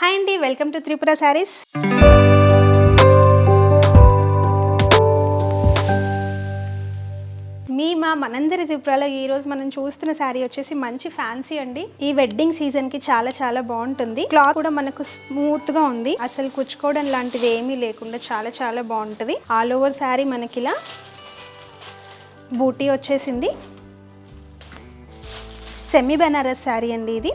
Hi అండి, welcome to Tripura saris. మనందరి త్రిపురలో ఈరోజు మనం చూస్తున్న శారీ వచ్చేసి మంచి ఫ్యాన్సీ అండి. ఈ వెడ్డింగ్ సీజన్ కి చాలా చాలా బాగుంటుంది. క్లాత్ కూడా మనకు స్మూత్ గా ఉంది, అసలు కుచ్చుకోవడం లాంటిది ఏమీ లేకుండా చాలా చాలా బాగుంటుంది. ఆల్ ఓవర్ శారీ మనకి ఇలా బూటీ వచ్చేసింది. సెమీ బెనారస్ శారీ అండి ఇది.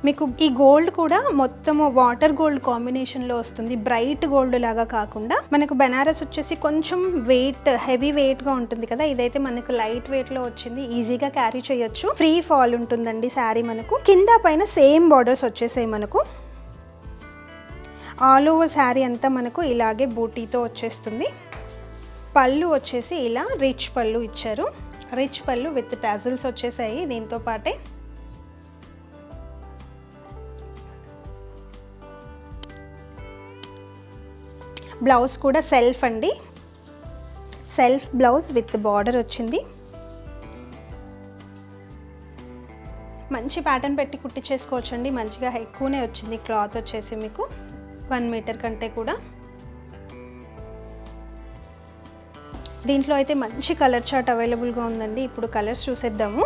మీకు ఈ గోల్డ్ కూడా మొత్తము వాటర్ గోల్డ్ కాంబినేషన్లో వస్తుంది, బ్రైట్ గోల్డ్ లాగా కాకుండా. మనకు బెనారస్ వచ్చేసి కొంచెం వెయిట్, హెవీ వెయిట్గా ఉంటుంది కదా, ఇదైతే మనకు లైట్ వెయిట్లో వచ్చింది, ఈజీగా క్యారీ చేయొచ్చు. ఫ్రీ ఫాల్ ఉంటుందండి శారీ. మనకు కింద పైన సేమ్ బార్డర్స్ వచ్చేసాయి. మనకు ఆల్ ఓవర్ శారీ అంతా మనకు ఇలాగే బూటీతో వచ్చేస్తుంది. పళ్ళు వచ్చేసి ఇలా రిచ్ పళ్ళు ఇచ్చారు. రిచ్ పళ్ళు విత్ టాజిల్స్ వచ్చేసాయి దీంతో పాటే. బ్లౌజ్ కూడా సెల్ఫ్ అండి, సెల్ఫ్ బ్లౌజ్ విత్ బార్డర్ వచ్చింది. మంచి ప్యాటర్న్ పెట్టి కుట్టించేసుకోవచ్చండి, మంచిగా ఎక్కువనే వచ్చింది క్లాత్ వచ్చేసి మీకు 1 మీటర్ కంటే కూడా. దీంట్లో అయితే మంచి కలర్ చార్ట్ అవైలబుల్గా ఉందండి. ఇప్పుడు కలర్స్ చూసేద్దాము.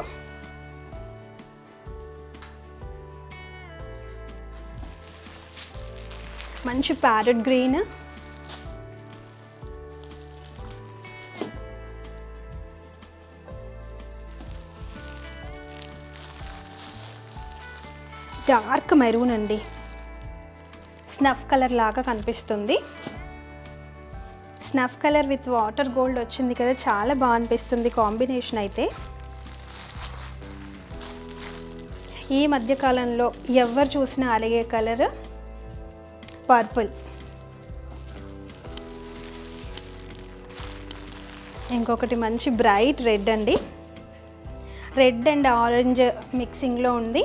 మంచి ప్యారెట్ గ్రీన్, డార్క్ మెరూన్ అండి, స్నఫ్ కలర్ లాగా కనిపిస్తుంది. Snuff colour with water gold వచ్చింది కదా, చాలా బాగా అనిపిస్తుంది కాంబినేషన్ అయితే. ఈ మధ్యకాలంలో ఎవరు చూసినా అలిగే కలర్ పర్పుల్. ఇంకొకటి మంచి బ్రైట్ రెడ్ అండి, రెడ్ అండ్ ఆరెంజ్ మిక్సింగ్లో ఉంది.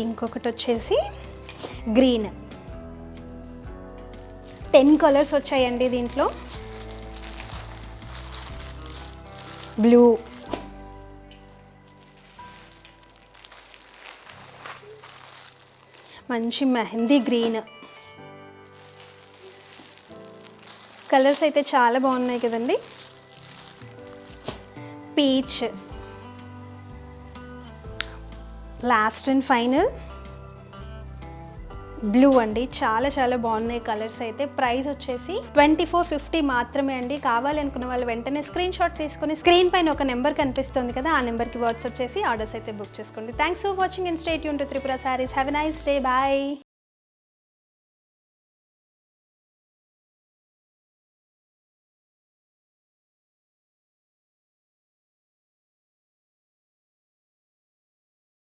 ఇంకొకటి వచ్చేసి గ్రీన్. 10 కలర్స్ వచ్చాయండి దీంట్లో. బ్లూ, మంచి మెహందీ గ్రీన్. కలర్స్ అయితే చాలా బాగున్నాయి కదండి. Peach, last and final blue అండి. చాలా చాలా బాగున్నాయి కలర్స్ అయితే. ప్రైస్ వచ్చేసి 2450 మాత్రమే అండి. కావాలనుకున్న వాళ్ళు వెంటనే స్క్రీన్ షాట్ తీసుకొని స్క్రీన్ పైన ఒక నెంబర్ కనిపిస్తుంది కదా, ఆ నెంబర్కి వాట్సాప్ చేసి ఆర్డర్స్ అయితే బుక్ చేసుకోండి. Thanks for watching and stay tune to Tripura sarees. Have a nice day. Bye.